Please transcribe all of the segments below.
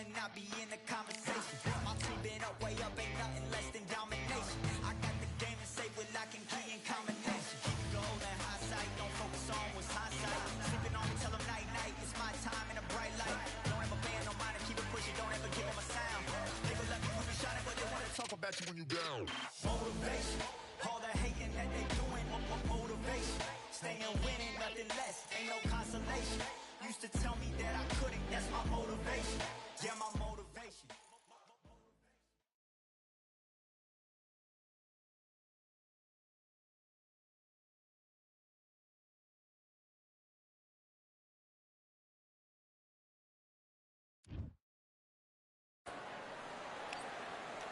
and not be in the conversation. My team been up, way up, ain't nothing less than domination. I got the game to save with lock and key and combination. Keep it gold and high sight, don't focus on what's hindsight. Sleeping on me, tell them night night, it's my time in a bright light. Don't ever band, no mind, and keep it pushing, don't ever give them a sound. They gon' let me when you shining, but they wanna talk about you when you down. Motivation, all the hating that they doing, motivation. Staying winning, nothing less, ain't no consolation. Used to tell me that I couldn't, that's my motivation. Yeah, my motivation.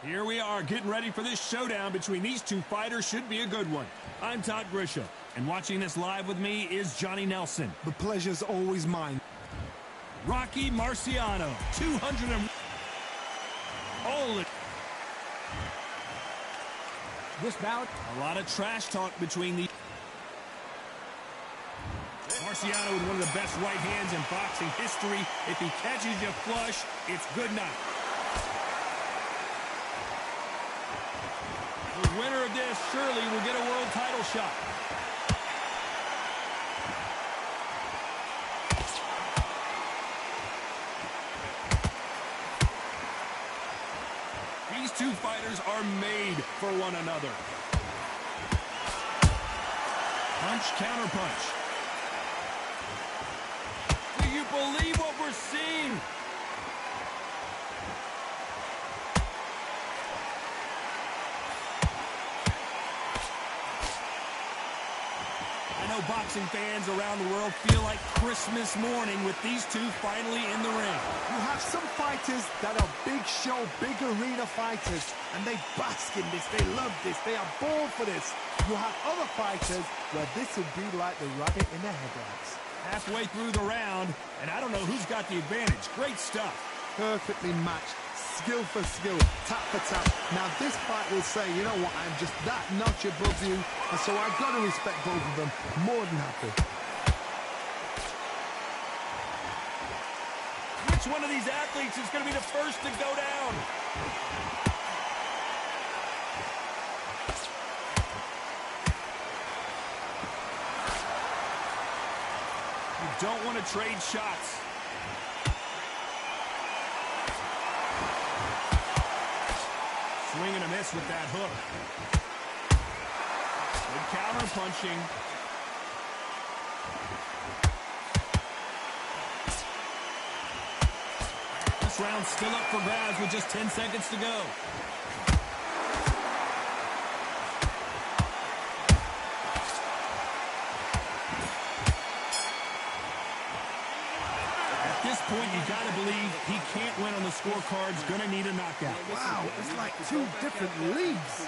Here we are, getting ready for this showdown between these two fighters. Should be a good one. I'm Todd Grisham, and watching this live with me is Johnny Nelson. The pleasure's always mine. Rocky Marciano, 200 and... Holy... This bout, a lot of trash talk between the... Marciano with one of the best right hands in boxing history. If he catches you flush, it's good night. The winner of this surely will get a world title shot. These two fighters are made for one another. Punch, counter punch. Do you believe what we're seeing? I know boxing fans around the world feel like Christmas morning with these two finally in the ring. You have some fighters that are big show, big arena fighters, and they bask in this, they love this, they are born for this. You have other fighters where this would be like the rabbit in the headlights. Halfway through the round, and I don't know who's got the advantage. Great stuff. Perfectly matched, skill for skill, tap for tap. Now this fight will say, you know what, I'm just that notch above you, and so I've got to respect both of them. More than happy. Which one of these athletes is going to be the first to go down? You don't want to trade shots. Swing and a miss with that hook. Good counter punching. This round's still up for grabs with just 10 seconds to go. At this point, you got to believe he can't win on the scorecards. Gonna need a knockout. Wow, it's like two different leagues.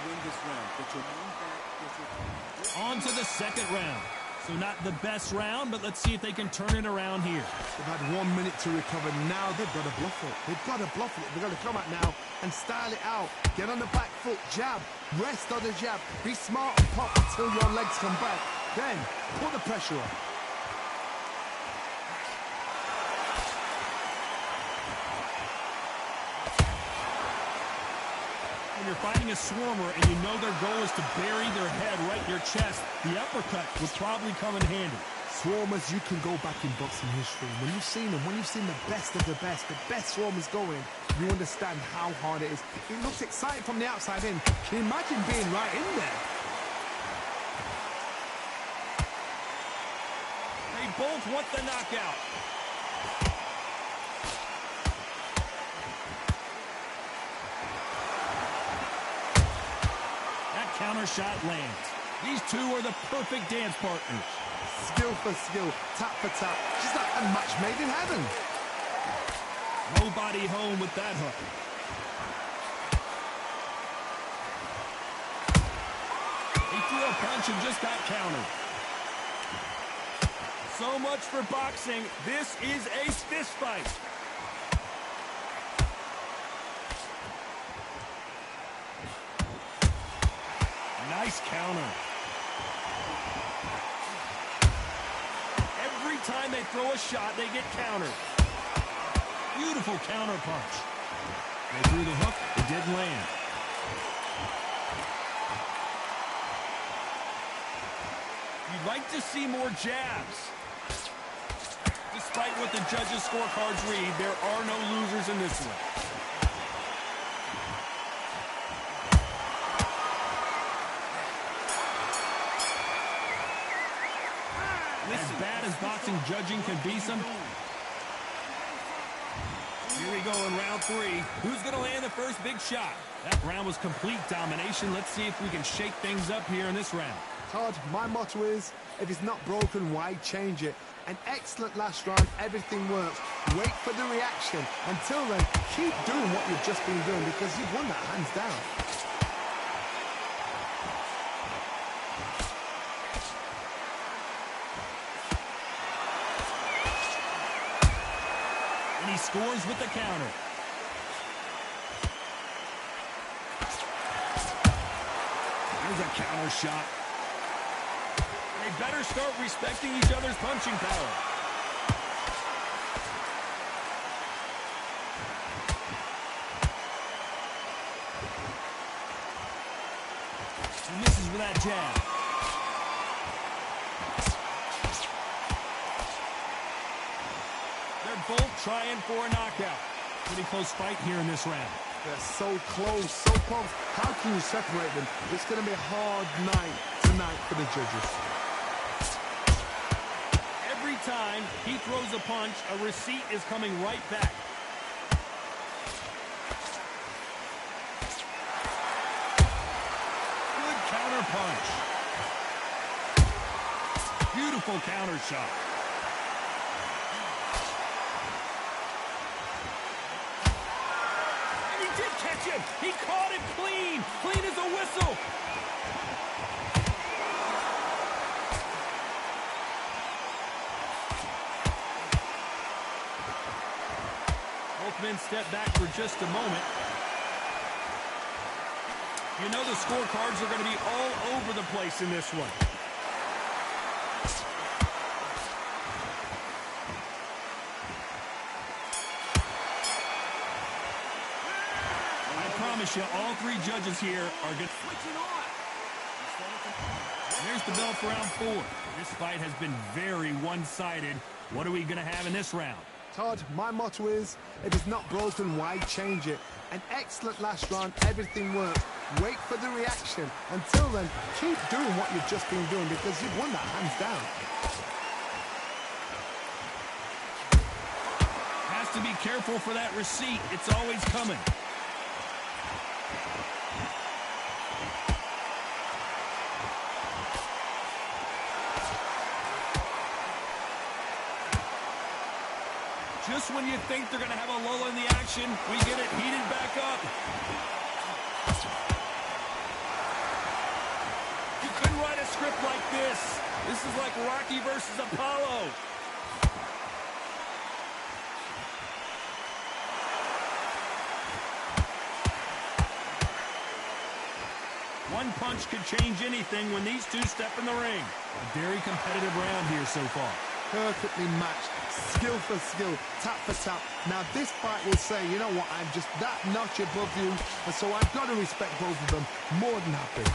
On to the second round. So not the best round, but let's see if they can turn it around here. They've had 1 minute to recover. Now they've got to bluff it. They've got to bluff it. They've got to come out now and style it out. Get on the back foot, jab, rest on the jab. Be smart and pop until your legs come back. Then put the pressure on. When you're fighting a swarmer and you know their goal is to bury their head right in your chest, the uppercut would probably come in handy. Swarmers, you can go back in boxing history. When you've seen them, when you've seen the best of the best swarmers going, you understand how hard it is. It looks exciting from the outside in. Can you imagine being right in there? They both want the knockout. Counter shot lands. These two are the perfect dance partners. Skill for skill, tap for tap. Just like a match made in heaven. Nobody home with that hook. He threw a punch and just got countered. So much for boxing. This is a fist fight. Nice counter. Every time they throw a shot, they get countered. Beautiful counter punch. They threw the hook. It didn't land. You'd like to see more jabs. Despite what the judges' scorecards read, there are no losers in this one. As bad as boxing judging can be Here we go in round 3. Who's going to land the first big shot? That round was complete domination. Let's see if we can shake things up here in this round. Todd, my motto is, if it's not broken, why change it? An excellent last round, everything works. Wait for the reaction. Until then, keep doing what you've just been doing because you've won that hands down. And he scores with the counter. There's a counter shot. They better start respecting each other's punching power. He misses with that jab. They're both trying for a knockout. Pretty close fight here in this round. They're so close, so close. How can you separate them? It's going to be a hard night tonight for the judges. Every time he throws a punch, a receipt is coming right back. Good counter punch. Beautiful counter shot. And he did catch him. He caught it clean. Clean as a whistle. Both men step back for just a moment. You know the scorecards are going to be all over the place in this one. I promise you, all 3 judges here are going to switch it on. There's the bell for round 4. This fight has been very one-sided. What are we going to have in this round? Todd, my motto is, if it's not broken, why change it? An excellent last round, everything works. Wait for the reaction. Until then, keep doing what you've just been doing because you've won that hands down. Has to be careful for that receipt. It's always coming. Just when you think they're going to have a lull in the action, we get it heated back up. You couldn't write a script like this. This is like Rocky versus Apollo. One punch could change anything when these two step in the ring. A very competitive round here so far. Perfectly matched, skill for skill, tap for tap. Now this fight will say, you know what, I'm just that notch above you, and so I've got to respect both of them more than happy.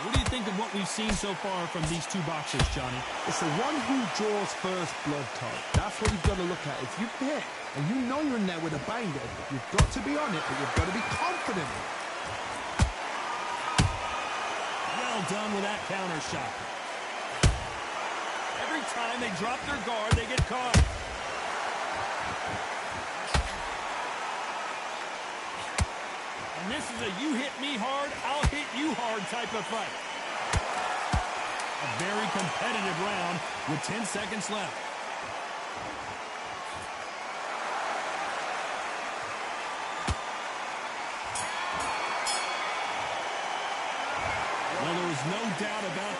What do you think of what we've seen so far from these 2 boxers, Johnny? It's the one who draws first blood, Todd. That's what you've got to look at. If you've hit and you know you're in there with a banger, you've got to be on it, but you've got to be confident. Well done with that counter shot. Every time they drop their guard, they get caught. And this is a you hit me hard, I'll hit you hard type of fight. A very competitive round with 10 seconds left. Well, there was no doubt about it.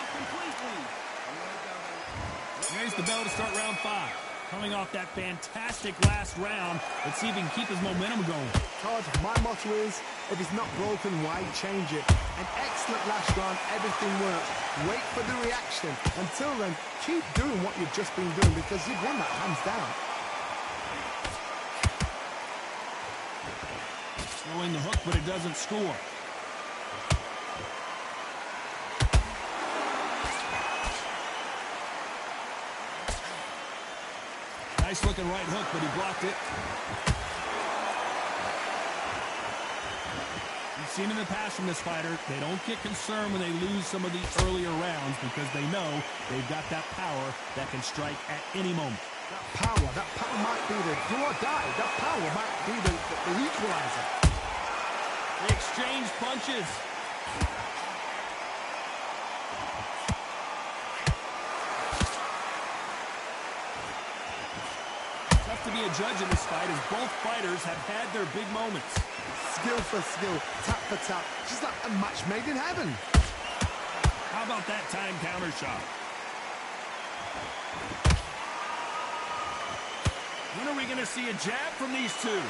There's the bell to start round 5. Coming off that fantastic last round, let's see if he can keep his momentum going. Todd, my motto is, if it's not broken, why change it? An excellent last round, everything works. Wait for the reaction. Until then, keep doing what you've just been doing because you've won that hands down. Throwing the hook, but it doesn't score. Nice looking right hook, but he blocked it. You've seen in the past from this fighter, they don't get concerned when they lose some of the earlier rounds because they know they've got that power that can strike at any moment. That power might be the do or die. That power might be the equalizer. They exchange punches. To be a judge in this fight as both fighters have had their big moments. Skill for skill, tap for tap, just like a match made in heaven. How about that time counter shot? When are we going to see a jab from these two?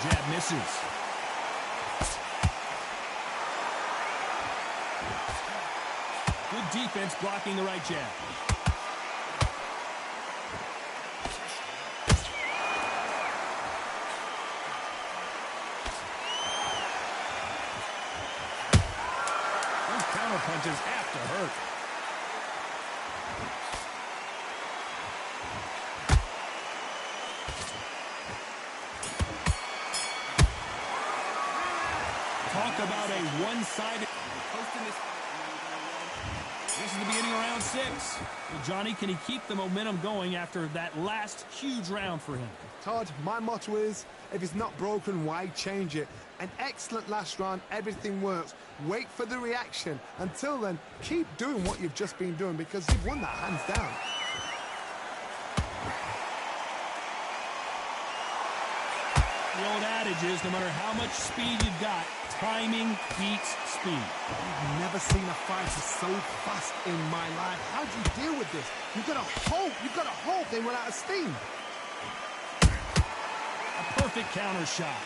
Jab misses. Good defense blocking the right jab. Those counter punches have to hurt. Talk about a one-sided. This is the beginning of round 6. Well, Johnny, can he keep the momentum going after that last huge round for him? Todd, my motto is, if it's not broken, why change it? An excellent last round, everything works. Wait for the reaction. Until then, keep doing what you've just been doing because you've won that hands down. The old adage is, no matter how much speed you've got, timing beats speed. I've never seen a fighter so fast in my life. How do you deal with this? You've got to hope they run out of steam. A perfect counter shot.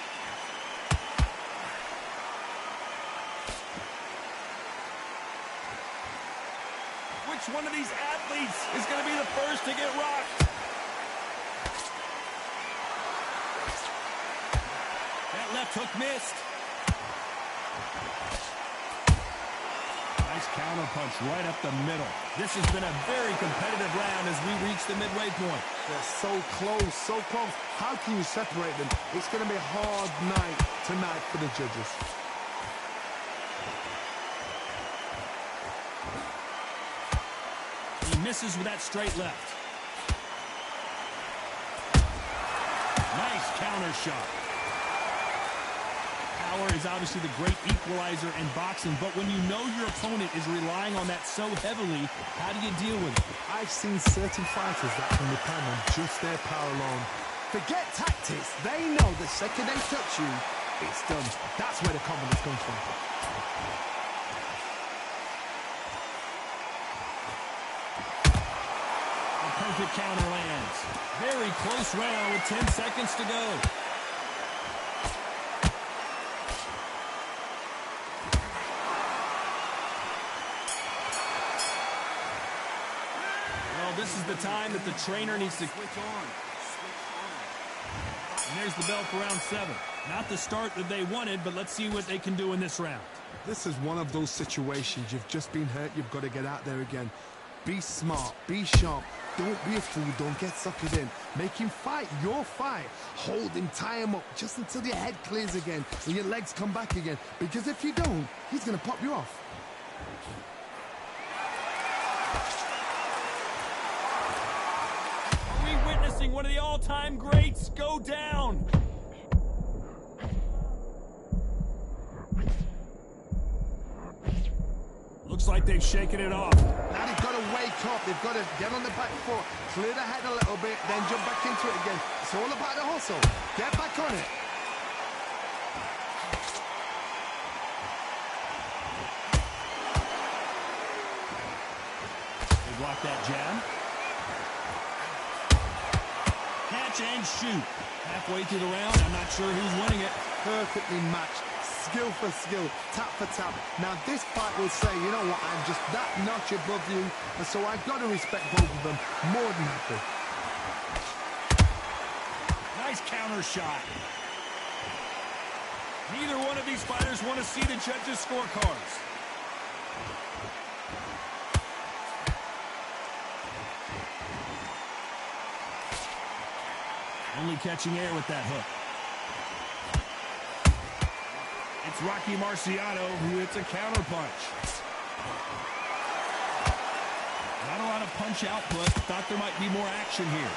Which one of these athletes is going to be the first to get rocked? That left hook missed. Nice counter punch right up the middle. This has been a very competitive round as we reach the midway point. They're so close, so close. How can you separate them? It's going to be a hard night tonight for the judges. He misses with that straight left. Nice counter shot. Power is obviously the great equalizer in boxing, but when you know your opponent is relying on that so heavily, how do you deal with it? I've seen certain fighters that can depend on just their power alone. Forget tactics. They know the second they touch you, it's done. That's where the confidence comes from. A perfect counter lands. Very close round with 10 seconds to go. This is the time that the trainer needs to switch on. And there's the bell for round 7. Not the start that they wanted, but let's see what they can do in this round. This is one of those situations. You've just been hurt. You've got to get out there again. Be smart. Be sharp. Don't be a fool. Don't get suckered in. Make him fight your fight. Hold him. Tie him up just until your head clears again and your legs come back again. Because if you don't, he's going to pop you off. Witnessing one of the all-time greats go down. Looks like they've shaken it off. Now they've got to wake up. They've got to get on the back foot, clear the head a little bit, then jump back into it again. It's all about the hustle. Get back on it. catch and shoot. Halfway through the round, I'm not sure who's winning it. Perfectly matched, skill for skill, tap for tap. Now this fight will say, you know what, I'm just that notch above you, and so I've got to respect both of them more than happy. Nice counter shot. Neither one of these fighters want to see the judges' scorecards. Only catching air with that hook. It's Rocky Marciano who hits a counter punch. Not a lot of punch output. Thought there might be more action here.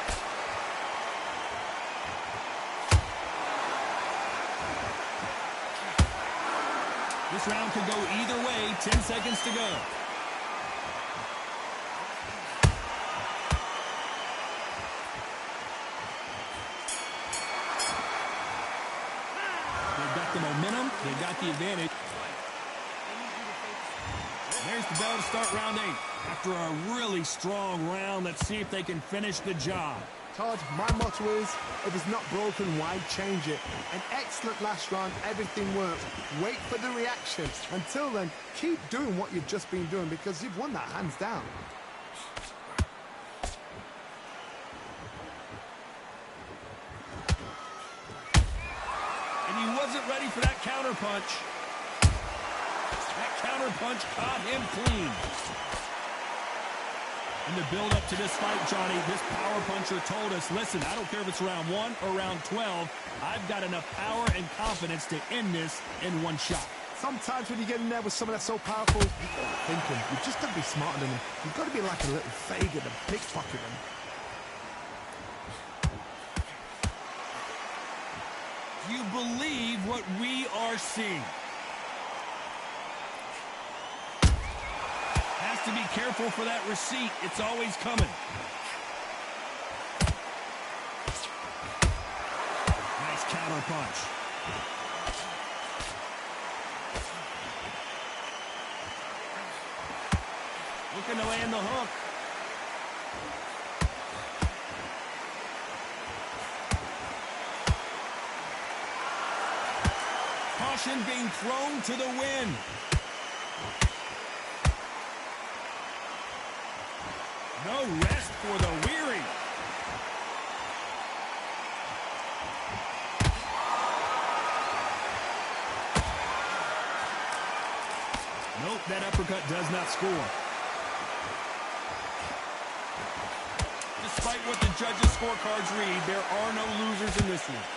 This round could go either way. 10 seconds to go. They've got the momentum. They've got the advantage. There's the bell to start round 8. After a really strong round, let's see if they can finish the job. Todd, my motto is, if it's not broken, why change it? An excellent last round, everything works. Wait for the reaction. Until then, keep doing what you've just been doing because you've won that hands down. And he wasn't ready for that counter punch. That counter punch caught him clean. In the build-up to this fight, Johnny, this power puncher told us, listen, I don't care if it's round 1 or round 12, I've got enough power and confidence to end this in one shot. Sometimes when you get in there with someone that's so powerful, you've got to think him. You've just got to be smarter than him. You've got to be like a little faggot and pickpocket him. Do you believe what we are seeing? Has to be careful for that receipt. It's always coming. Nice counter punch. Looking to land the hook. Caution being thrown to the wind. No rest for the weary. Nope, that uppercut does not score. Despite what the judges' scorecards read, there are no losers in this one.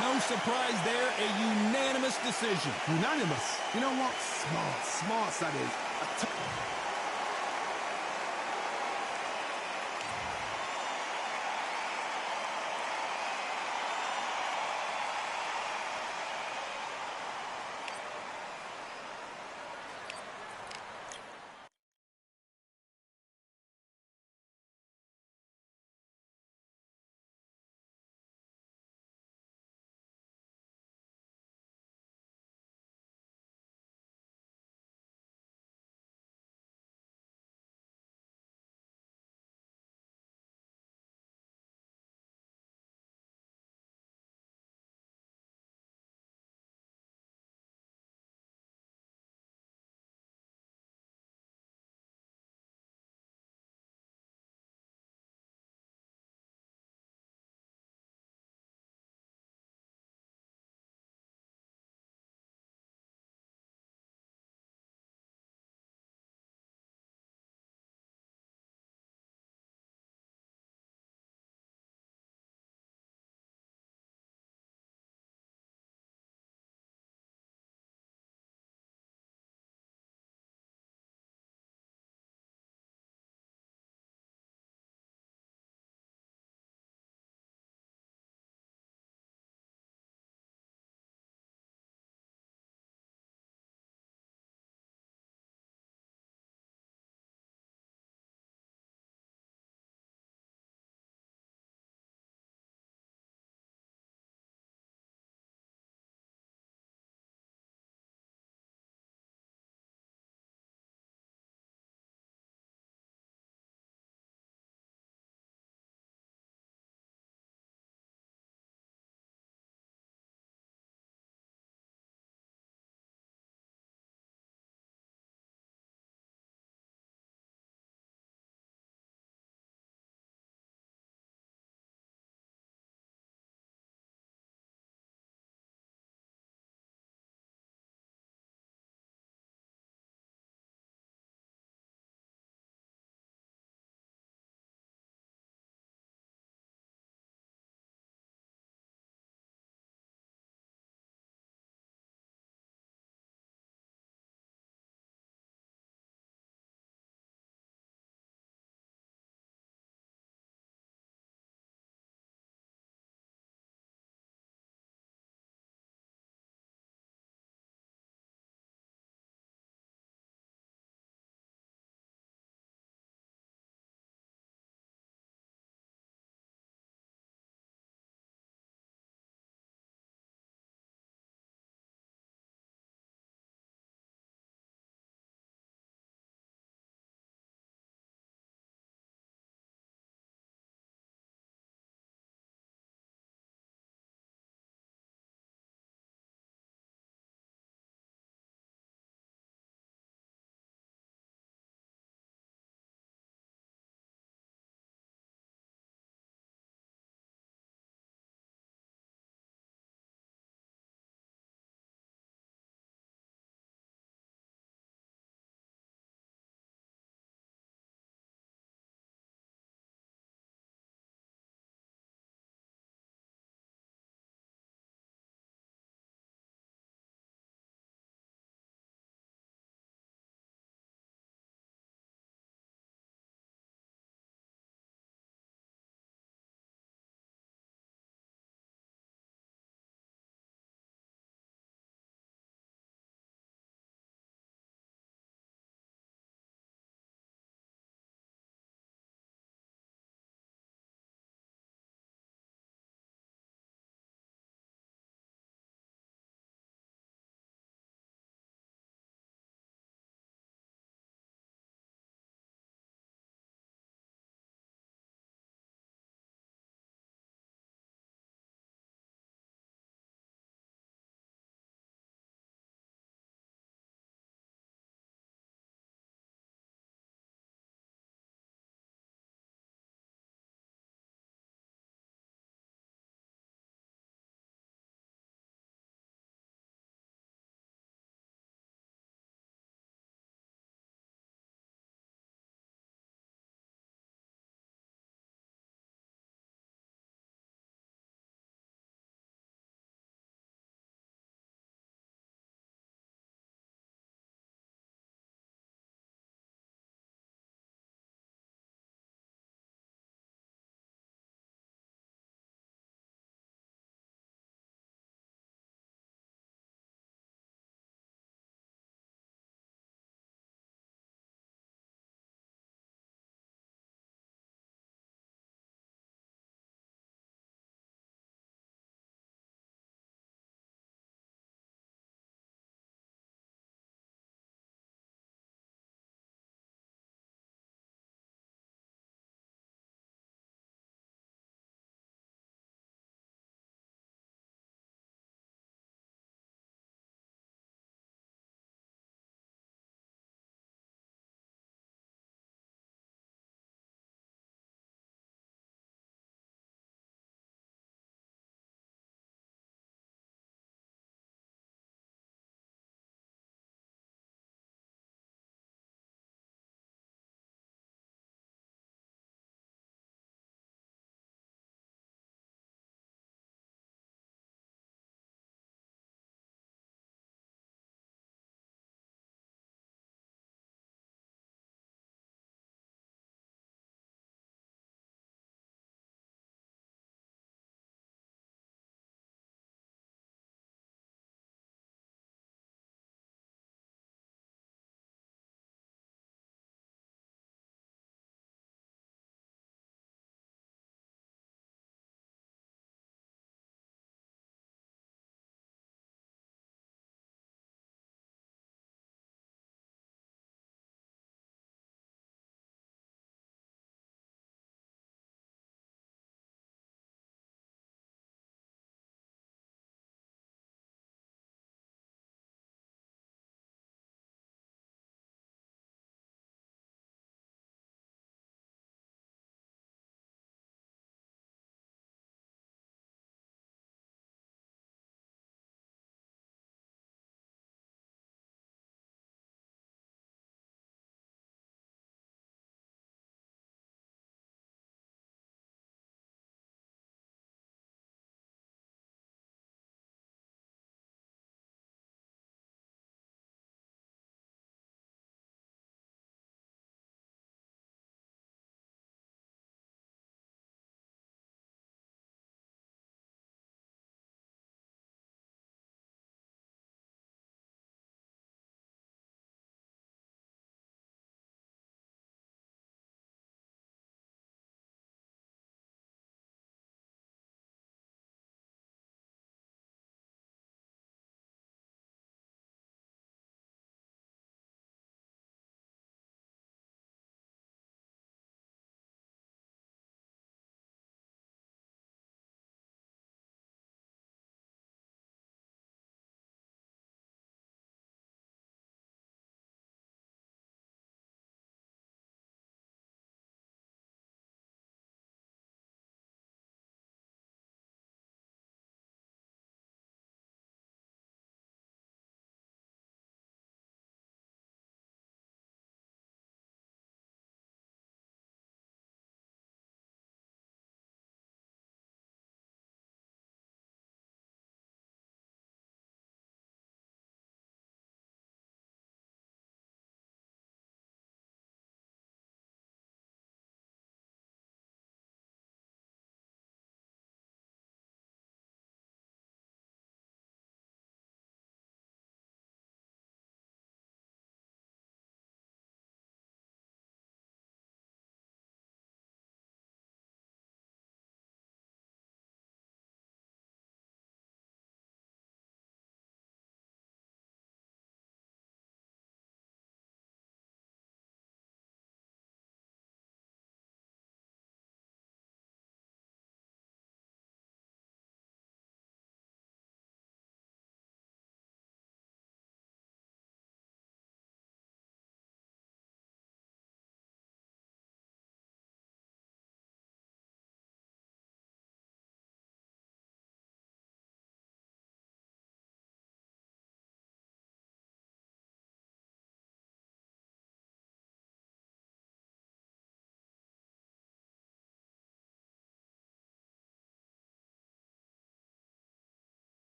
No surprise there, a unanimous decision. Unanimous? You know what? Smart that is.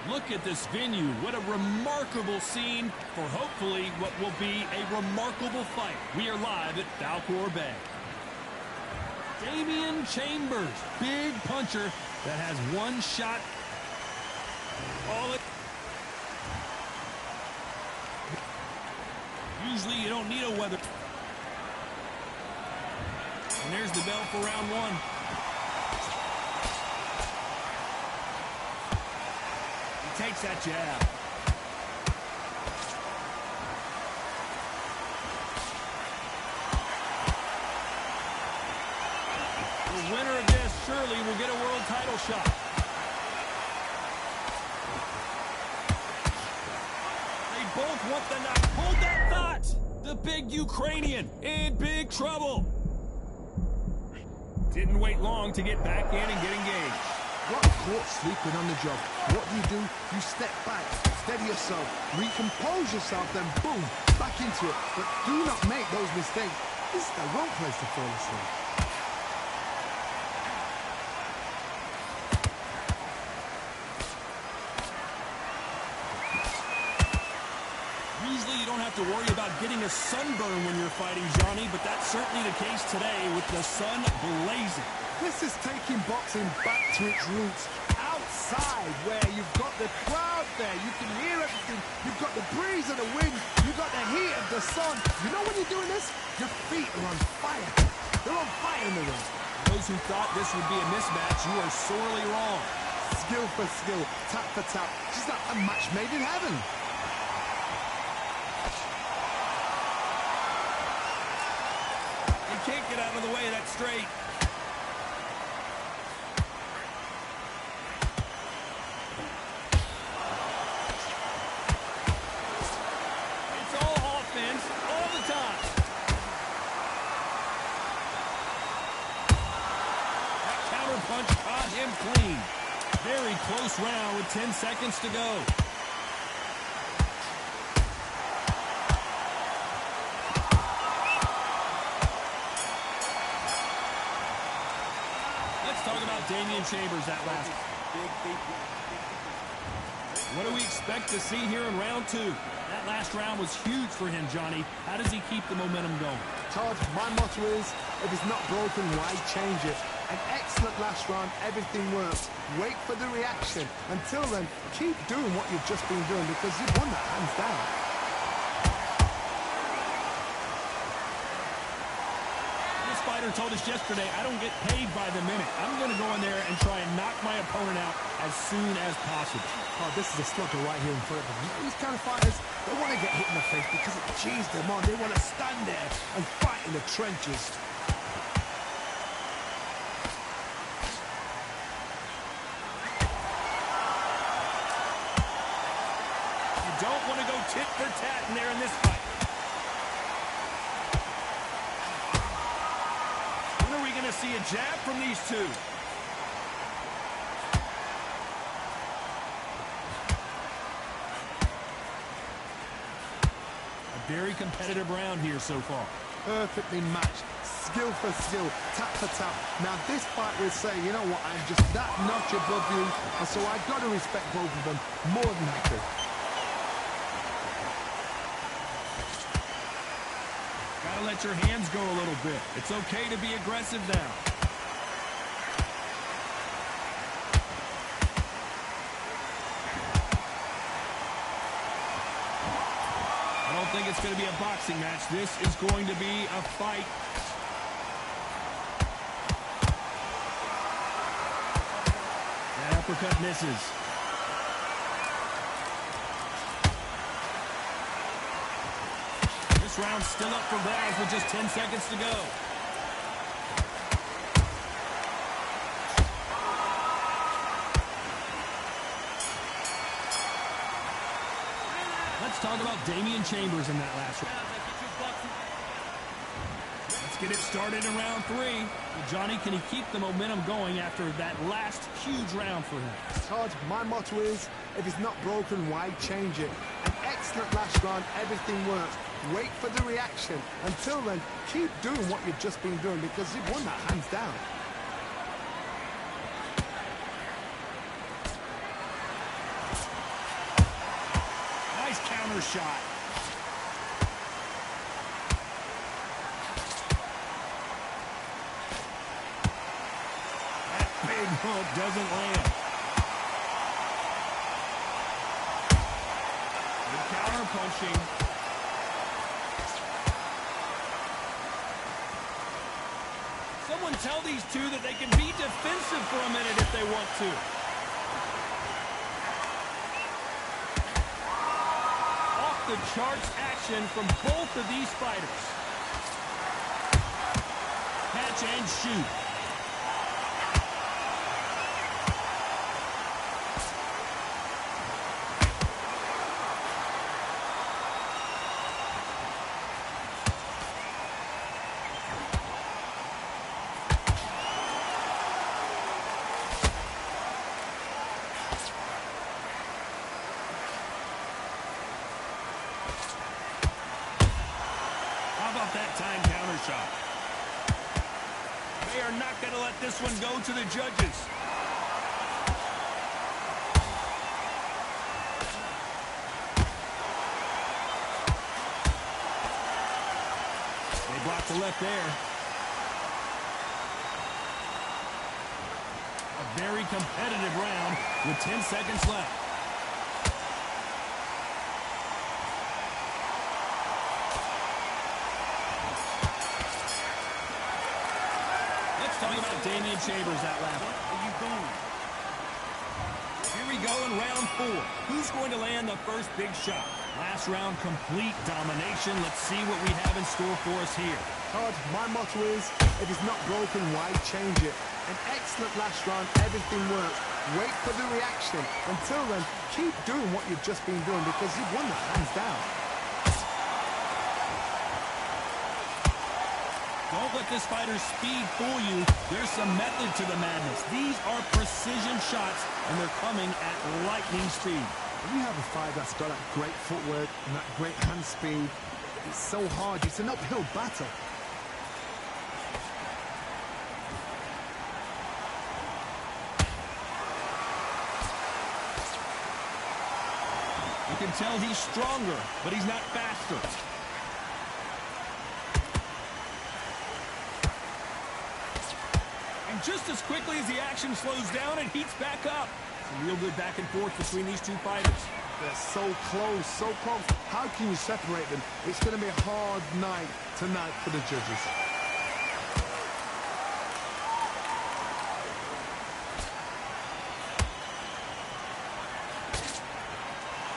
Look at this venue. What a remarkable scene for hopefully what will be a remarkable fight. We are live at Falcor Bay. Damian Chambers, big puncher that has one shot. Usually you don't need a weather. And there's the bell for round one. Takes that jab. The winner of this surely will get a world title shot. They both want the knock. Hold that thought. The big Ukrainian in big trouble. Didn't wait long to get back in and get engaged. What caught sleeping on the job. What do? You step back, steady yourself, recompose yourself, then boom, back into it. But do not make those mistakes. This is the wrong place to fall asleep. Usually you don't have to worry about getting a sunburn when you're fighting, Johnny, but that's certainly the case today with the sun blazing. This is taking boxing back to its roots. Outside, where you've got the crowd there, you can hear everything. You've got the breeze of the wind. You've got the heat of the sun. You know when you're doing this? Your feet are on fire. They're on fire in the ring. Those who thought this would be a mismatch, you are sorely wrong. Skill for skill, tap for tap. Just like a match made in heaven. You can't get out of the way of that straight. Punch caught him clean. Very close round with 10 seconds to go. Let's talk about Damian Chambers that last. What do we expect to see here in round two? That last round was huge for him, Johnny. How does he keep the momentum going? Todd, my motto is, if it's not broken, why change it? An excellent last round, everything works. Wait for the reaction. Until then, keep doing what you've just been doing because you've won that hands down. This fighter told us yesterday, I don't get paid by the minute. I'm going to go in there and try and knock my opponent out as soon as possible. Oh, this is a slugger right here in front of them. These kind of fighters, they want to get hit in the face because it cheers them on. They want to stand there and fight in the trenches. Don't want to go tit for tat in there in this fight. When are we going to see a jab from these two? A very competitive round here so far. Perfectly matched. Skill for skill, tap for tap. Now this fight will say, you know what, I'm just that notch above you, and so I've got to respect both of them more than happy. Gotta let your hands go a little bit. It's okay to be aggressive now. I don't think it's going to be a boxing match. This is going to be a fight. That uppercut misses. This round's still up for grabs with just 10 seconds to go. Let's talk about Damian Chambers in that last round. Let's get it started in round 3. Well, Johnny, can he keep the momentum going after that last huge round for him? Todd, my motto is, if it's not broken, why change it? An excellent last round, everything works. Wait for the reaction. Until then, keep doing what you've just been doing because you've won that hands down. Nice counter shot. That big hook doesn't land. Good counter punching. Someone tell these two that they can be defensive for a minute if they want to. Off the charts action from both of these fighters. Catch and shoot. That time counter shot. They are not going to let this one go to the judges. They blocked the left there. A very competitive round with 10 seconds left. Talking about Damian Chambers that last one. Where you going? Here we go in round 4. Who's going to land the first big shot? Last round, complete domination. Let's see what we have in store for us here. Todd, my motto is, if it's not broken, why change it? An excellent last round, everything works. Wait for the reaction. Until then, keep doing what you've just been doing because you've won that hands down. Don't let this fighter's speed fool you. There's some method to the madness. These are precision shots, and they're coming at lightning speed. When you have a fighter that's got that great footwork and that great hand speed, it's so hard. It's an uphill battle. You can tell he's stronger, but he's not faster. And just as quickly as the action slows down, it heats back up. Some real good back and forth between these two fighters. They're so close, so close. How can you separate them? It's going to be a hard night tonight for the judges.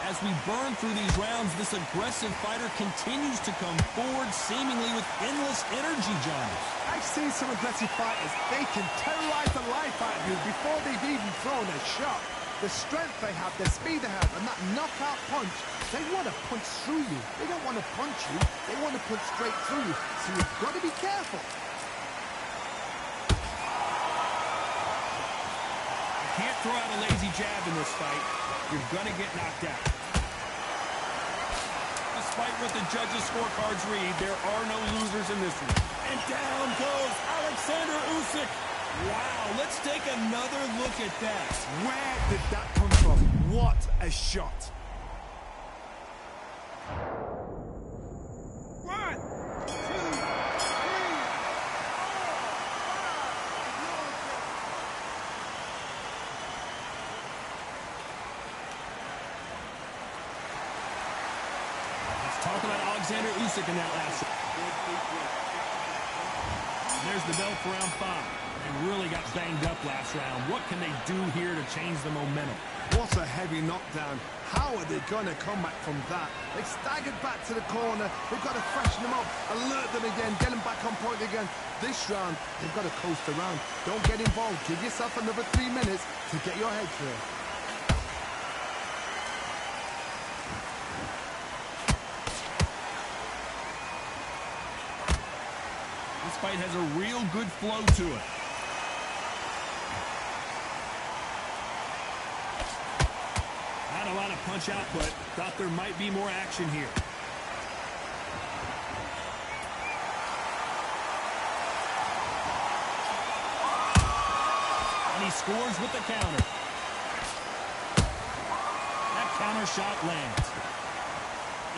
As we burn through these rounds, this aggressive fighter continues to come forward, seemingly with endless energy, John. I've seen some aggressive fighters. They can terrorize the life out of you before they've even thrown a shot. The strength they have, the speed they have, and that knockout punch, they want to punch through you. They don't want to punch you. They want to punch straight through you. So you've got to be careful. You can't throw out a lazy jab in this fight. You're going to get knocked out. Despite what the judges' scorecards read, there are no losers in this one. And down goes Alexander Usyk. Wow, let's take another look at that. Where did that come from? What a shot. One, two, three, Let's talk about Alexander Usyk in that last one. There's the belt for round 5. They really got banged up last round. What can they do here to change the momentum? What a heavy knockdown. How are they going to come back from that? They staggered back to the corner. They've got to freshen them up, alert them again, get them back on point again. This round, they've got to coast around. Don't get involved. Give yourself another 3 minutes to get your head clear. fight has a real good flow to it. Not a lot of punch output. Thought there might be more action here. And he scores with the counter. That counter shot lands.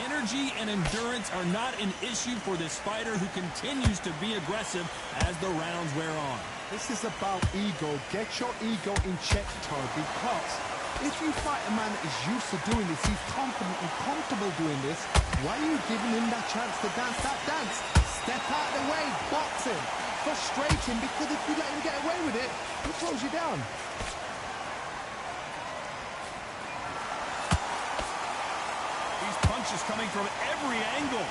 Energy and endurance are not an issue for this fighter who continues to be aggressive as the rounds wear on. This is about ego. Get your ego in check, Todd, because if you fight a man that is used to doing this, he's confident and comfortable doing this, why are you giving him that chance to dance that dance? Step out of the way, box him, frustrate him, because if you let him get away with it, he'll close you down. Punches coming from every angle.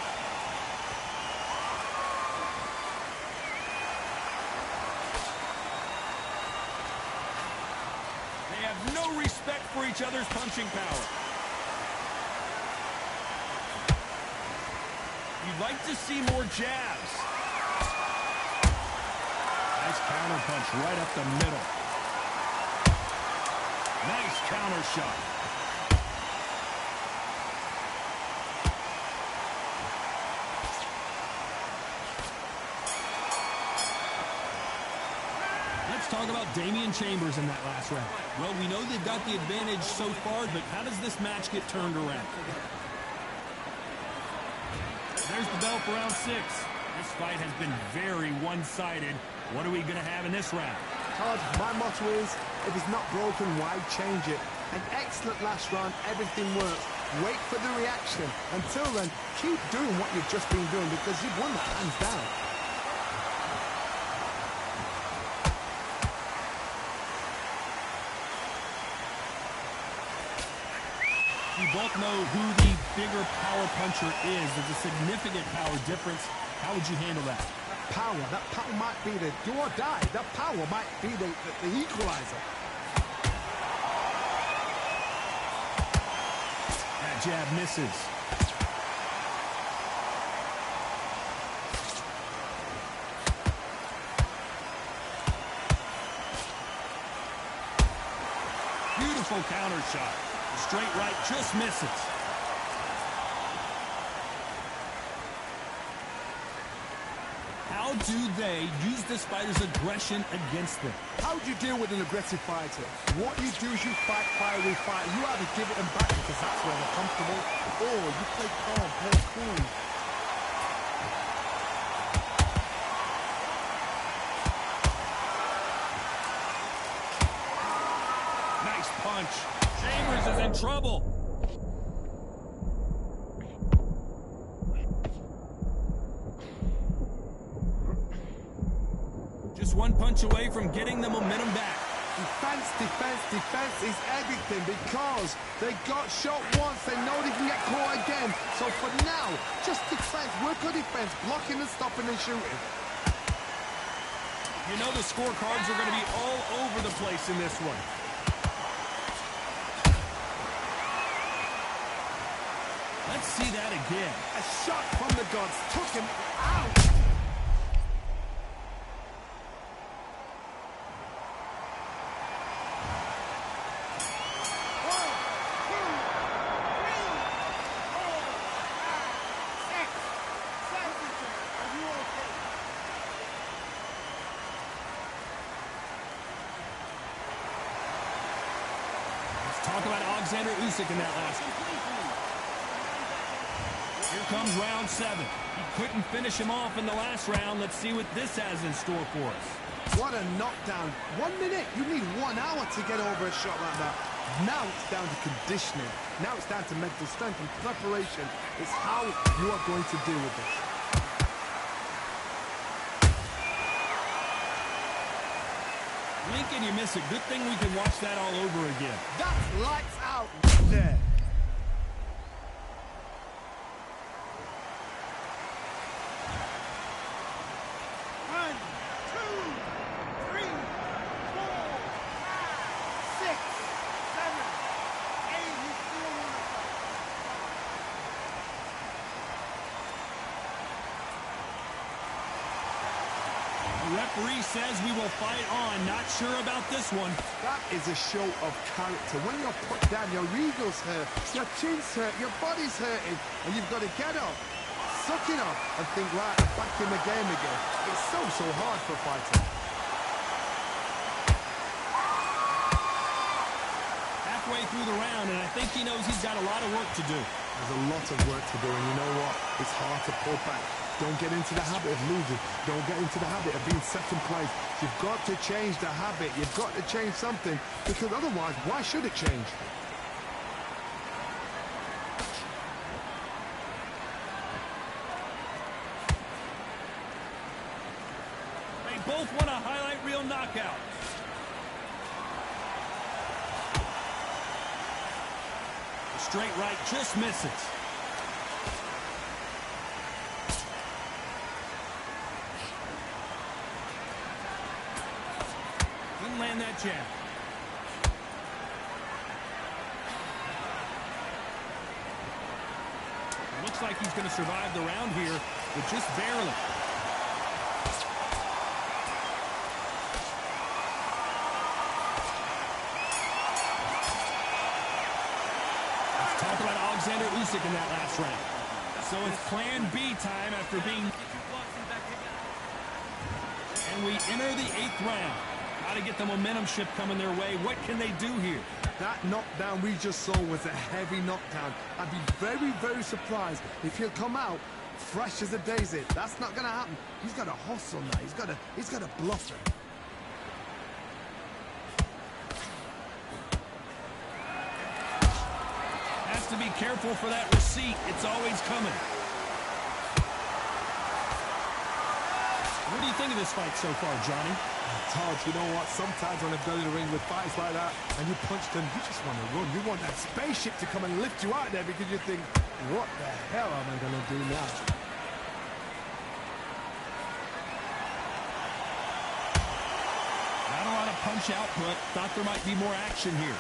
They have no respect for each other's punching power. You'd like to see more jabs. Nice counter punch right up the middle. Nice counter shot. Talk about Damian Chambers in that last round. Well, we know they've got the advantage so far, but how does this match get turned around? There's the bell for round 6. This fight has been very one-sided. What are we going to have in this round? Todd, my motto is, if it's not broken, why change it? An excellent last round, everything works. Wait for the reaction. Until then, keep doing what you've just been doing because you've won that hands down. We both know who the bigger power puncher is. There's a significant power difference. How would you handle that? That power might be the do or die. That power might be the equalizer. That jab misses. Beautiful counter shot. Straight right just misses. How do they use this fighter's aggression against them? How do you deal with an aggressive fighter? What you do is you fight, fire, refight. You either give it them back because that's where they're comfortable, or you play calm, play cool. Nice punch. Chambers is in trouble. Just one punch away from getting the momentum back. Defense, defense, defense is everything because they got shot once. They know they can get caught again. So for now, just defense. Work on defense, blocking and stopping and shooting. You know the scorecards are going to be all over the place in this one. Let's see that again. A shot from the gods took him out. Talk about Alexander Usyk in that last one. Here comes round 7. He couldn't finish him off in the last round. Let's see what this has in store for us. What a knockdown. 1 minute. You need 1 hour to get over a shot like that. Now it's down to conditioning. Now it's down to mental strength and preparation. It's how you are going to deal with this. Blink and you miss it. Good thing we can watch that all over again. That's lights out there. Referee says we will fight on. Not sure about this one. That is a show of character. When you're put down, your ego's hurt, your chin's hurt, your body's hurting, and you've got to get up, suck it up, and think, right, I'm back in the game again. It's so hard for a fighter. Halfway through the round, and I think he knows he's got a lot of work to do. There's a lot of work to do, and you know what? It's hard to pull back. Don't get into the habit of losing. Don't get into the habit of being second place. You've got to change the habit. You've got to change something, because otherwise, why should it change? They both want a highlight reel knockout. The straight right just misses. Didn't land that jab. It looks like he's going to survive the round here, but just barely. Talk about Alexander Usyk in that last round. So it's plan B time after being... And we enter the 8th round. Got to get the momentum shift coming their way. What can they do here? That knockdown we just saw was a heavy knockdown. I'd be very surprised if he'll come out fresh as a daisy. That's not going to happen. He's got to hustle now. He's got to bluff it. Has to be careful for that receipt. It's always coming. What do you think of this fight so far, Johnny? Todd, you know what? Sometimes when I've gone in the ring with fights like that and you punch them, you just want to run. You want that spaceship to come and lift you out there because you think, what the hell am I going to do now? Not a lot of punch output. Thought there might be more action here.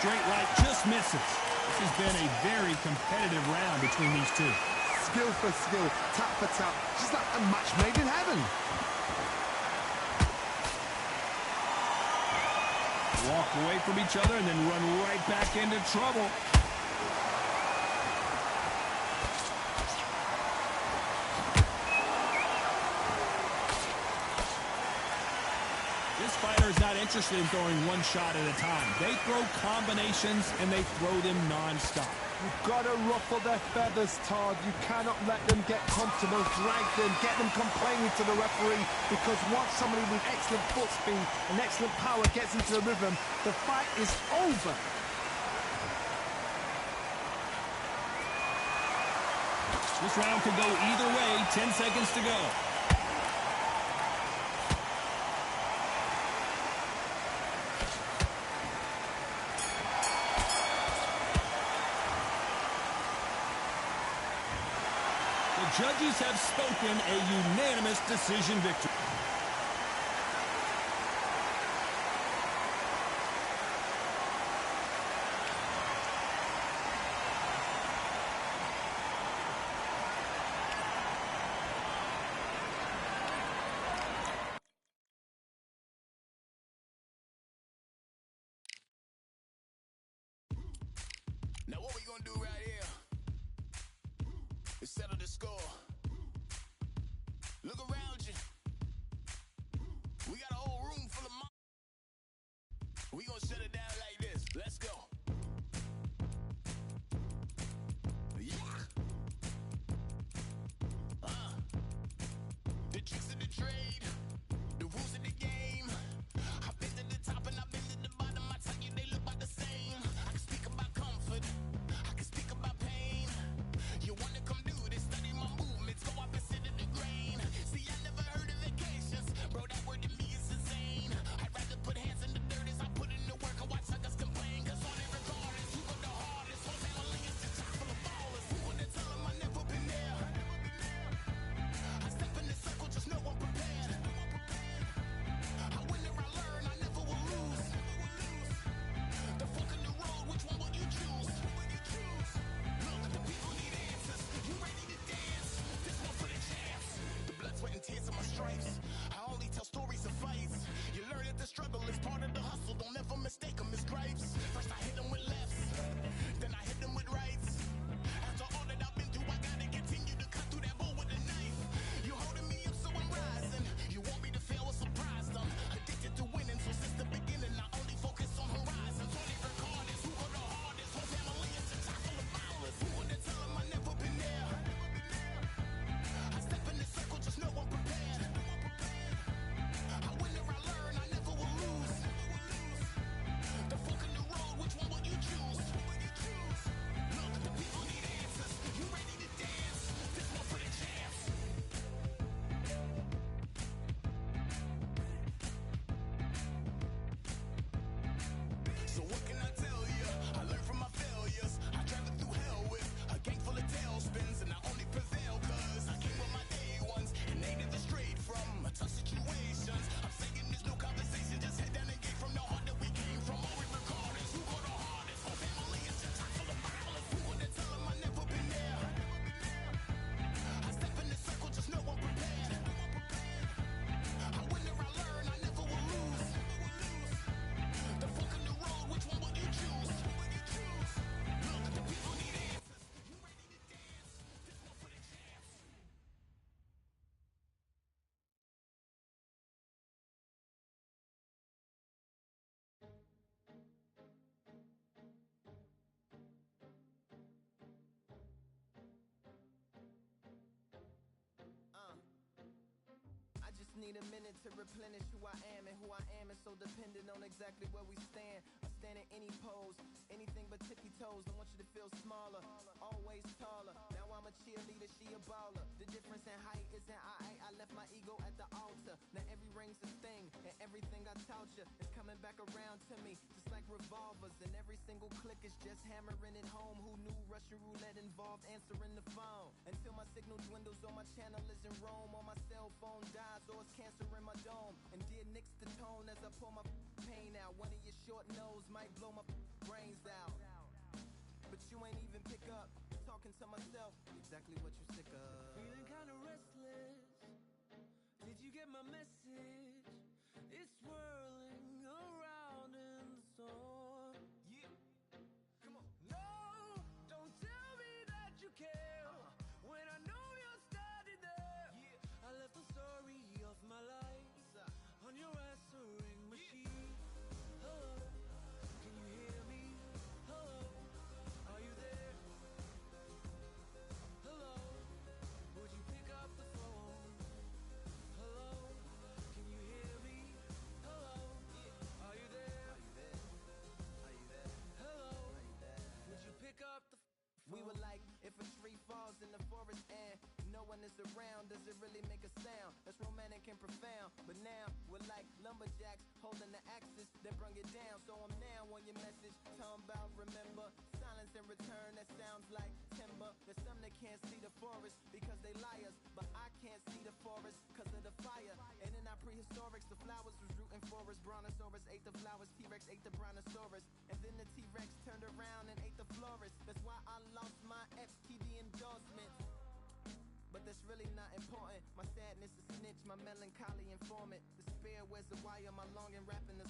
Straight right just misses. This has been a very competitive round between these two. Skill for skill, tap for tap, just like a match made in heaven. Walk away from each other and then run right back into trouble. This fighter is not interested in throwing one shot at a time. They throw combinations and they throw them non-stop. You've got to ruffle their feathers, Todd. You cannot let them get comfortable, drag them, get them complaining to the referee, because once somebody with excellent foot speed and excellent power gets into the rhythm, the fight is over. This round could go either way. 10 seconds to go. Judges have spoken a unanimous decision victory. Now what we gonna do right here is settle the score. Look around you. We got a whole room full of money. We gonna shut it down like this. Let's go. Yeah. The tricks of the trade, the rules of the game. I've been to the top and I've been to the bottom. I tell you, they look about the same. I can speak about comfort. I can speak about pain. You wanna come do this? Study my moves. need a minute to replenish who I am, and who I am is so dependent on exactly where we stand. I stand in any pose, anything but tippy toes. Don't want you to feel smaller, always taller. Now I'm a cheerleader, she a baller. The difference in height isn't I left my ego at the altar. Now every ring's a thing, and everything I taught you is coming back around to me, just like revolvers. And every single click is just hammering it home. Who knew Russian roulette involved answering the phone? Until my signal dwindles or my channel is in Rome, or my cell phone dies, or it's cancer in my dome. And dear nicks the tone as I pull my pain out. One of your short nose might blow my brains out, but you ain't even pick up. Talking to myself, exactly what you sick of. Feeling kinda restless. Did you get my message? It's swirling around in the storm. Yeah, come on. No, don't tell me that you care when I know you're standing there. Yeah. I left the story of my life on your answering machine. Hello, can you hear me? Hello, are you there? Hello, would you pick up the phone? Hello, can you hear me? Hello, are you there? Are you there? Hello, would you pick up the phone? We were like, if a tree falls in the forest and no one is around, does it really make a sound? That's romantic and profound. But now we're like lumberjacks holding the axes that bring it down. So I'm now on your message, talking about remember. Silence in return, that sounds like timber. There's some that can't see the forest because they liars, but I can't see the forest because of the fire. And in our prehistorics, the flowers was rooting for us. Brontosaurus ate the flowers, T-Rex ate the brontosaurus, and then the T-Rex turned around and ate the florist. That's why I lost my FTD endorsement, but that's really not important. My sadness is snitch, my melancholy informant. Despair wears the wire, my longing rapping the